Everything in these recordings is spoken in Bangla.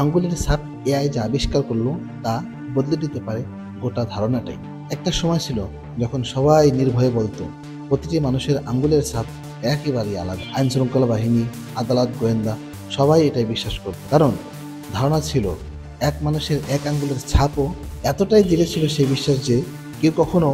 আঙ্গুলের ছাপ এআই যা আবিষ্কার করলো তা বদলে দিতে পারে গোটা ধারণাটাই। একটা সময় ছিল যখন সবাই নির্ভয়ে বলতো প্রতিটি মানুষের আঙ্গুলের ছাপ একেবারেই আলাদা। আইন শৃঙ্খলা বাহিনী, আদালত, গোয়েন্দা সবাই এটাই বিশ্বাস করত, কারণ ধারণা ছিল এক মানুষের এক আঙ্গুলের ছাপও এতটাই দৃঢ় ছিল সেই বিশ্বাস যে কেউ কখনো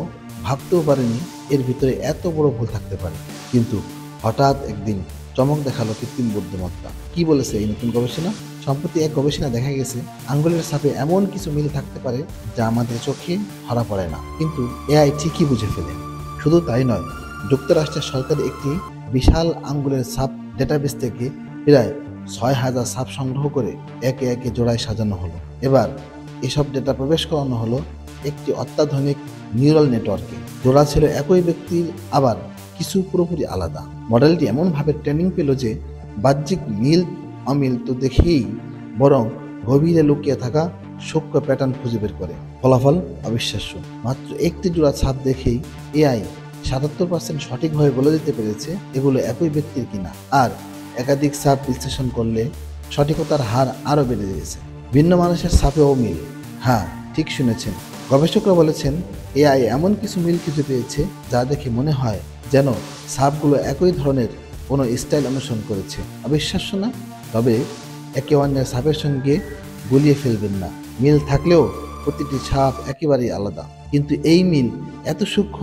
ভাবতেও পারেনি এর ভিতরে এত বড় ভুল থাকতে পারে। কিন্তু হঠাৎ একদিন চমক দেখালো কৃত্রিম বুদ্ধিমত্তা। কি বলেছে এই নতুন গবেষণা? সম্প্রতি এক গবেষণা দেখা গেছে আঙ্গুলের ছাপে এমন কিছু মিল থাকতে পারে যা আমাদের চোখে ধরা পড়ে না, কিন্তু এআই ঠিকই বুঝে ফেলে। শুধু তাই নয়, যুক্তরাষ্ট্রের সরকার একটি বিশাল আঙ্গুলের ছাপ ডেটাবেস থেকে প্রায় ৬,০০০ ছাপ সংগ্রহ করে একে একে জোড়ায় সাজানো হলো। এবার এসব ডেটা প্রবেশ করানো হলো একটি অত্যাধুনিক নিউরাল নেটওয়ার্কে। জোড়া ছিল একই ব্যক্তির, আবার কিছু পুরোপুরি আলাদা। মডেলটি এমনভাবে ট্রেনিং পেল যে বাহ্যিক মিল অমিল তো দেখেই, বরং গভীরে লুকিয়ে থাকা সূক্ষ্ম প্যাটার্ন খুঁজে বের করে। ফলাফল অবিশ্বাস্য। মাত্র একটি জোড়া ছাপ দেখেই এআই ৭৭% সঠিকভাবে বলে দিতে পেরেছে এগুলো একই ব্যক্তির কিনা। আর একাধিক ছাপ বিশ্লেষণ করলে সঠিকতার হার আরও বেড়ে গেছে। ভিন্ন মানুষের ছাপেও মিল। হ্যাঁ, ঠিক শুনেছেন, গবেষকরা বলেছেন এআই এমন কিছু মিল খুঁজে পেয়েছে যা দেখে মনে হয় যেন ছাপগুলো একই ধরনের কোনো স্টাইল অনুসরণ করেছে। অবিশ্বাস্য না? তবে একে অন্যের ছাপের সঙ্গে গুলিয়ে ফেলবেন না। মিল থাকলেও প্রতিটি ছাপ একেবারেই আলাদা, কিন্তু এই মিল এত সূক্ষ্ম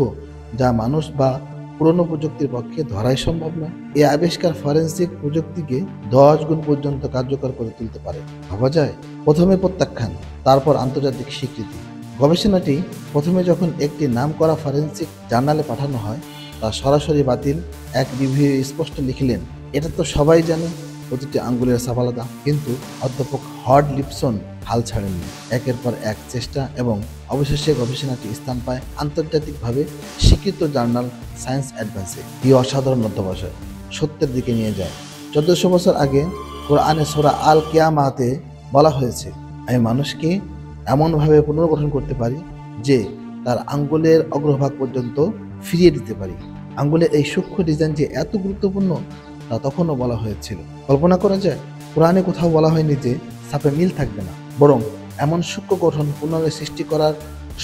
যা মানুষ বা পুরনো প্রযুক্তির পক্ষে ধরাই সম্ভব নয়। এই আবিষ্কার ফরেনসিক প্রযুক্তিকে 10 গুণ পর্যন্ত কার্যকর করে তুলতে পারে। ভাবা যায়? প্রথমে প্রত্যাখ্যান, তারপর আন্তর্জাতিক স্বীকৃতি। গবেষণাটি প্রথমে যখন একটি নামকরা ফরেনসিক জার্নালে পাঠানো হয়, তা সরাসরি বাতিল। এক রিভিউ স্পষ্ট লিখলেন, এটা তো সবাই জানে প্রতিটি আঙ্গুলের ছাপ আলাদা। কিন্তু অধ্যাপক হড লিপসন হাল ছাড়েননি। একের পর এক চেষ্টা এবং অবশেষে গবেষণাটি স্থান পায় আন্তর্জাতিকভাবে স্বীকৃত জার্নাল সায়েন্স অ্যাডভান্সে। এই অসাধারণ অধ্যবসায় সত্যের দিকে নিয়ে যায়। 1400 বছর আগে কোরআনে সূরা আল কিয়ামাতে বলা হয়েছে, আমি মানুষকে এমনভাবে পুনর্গঠন করতে পারি যে তার আঙ্গুলের অগ্রভাগ পর্যন্ত ফিরিয়ে দিতে পারি। আঙ্গুলের এই সূক্ষ্ম ডিজাইন যে এত গুরুত্বপূর্ণ তা তখনও বলা হয়েছিল। কল্পনা করা যায়, কোরআনে কোথাও বলা হয়নি যে ছাপে মিল থাকবে না, বরং এমন সূক্ষ্ম গঠন পুনরায় সৃষ্টি করার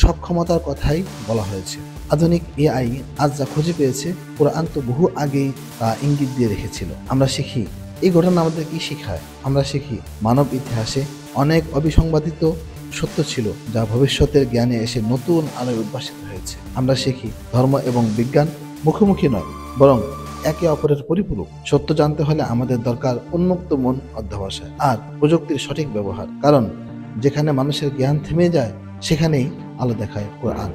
সক্ষমতার কথাই বলা হয়েছে। আধুনিক এআই আজ যা খুঁজে পেয়েছে, কোরআন তো বহু আগেই তা ইঙ্গিত দিয়ে রেখেছিল। আমরা শিখি, এই ঘটনা আমাদের কি শেখায়? আমরা শিখি মানব ইতিহাসে অনেক অবিসংবাদিত সত্য ছিল যা ভবিষ্যতের জ্ঞানে এসে নতুন আলোয় উদ্ভাসিত হয়েছে। আমরা শিখি ধর্ম এবং বিজ্ঞান মুখোমুখি নয়, বরং একে অপরের পরিপূরক। সত্য জানতে হলে আমাদের দরকার উন্মুক্ত মন, অধ্যবসায় আর প্রযুক্তির সঠিক ব্যবহার। কারণ যেখানে মানুষের জ্ঞান থেমে যায়, সেখানেই আলো দেখায় কোরআন।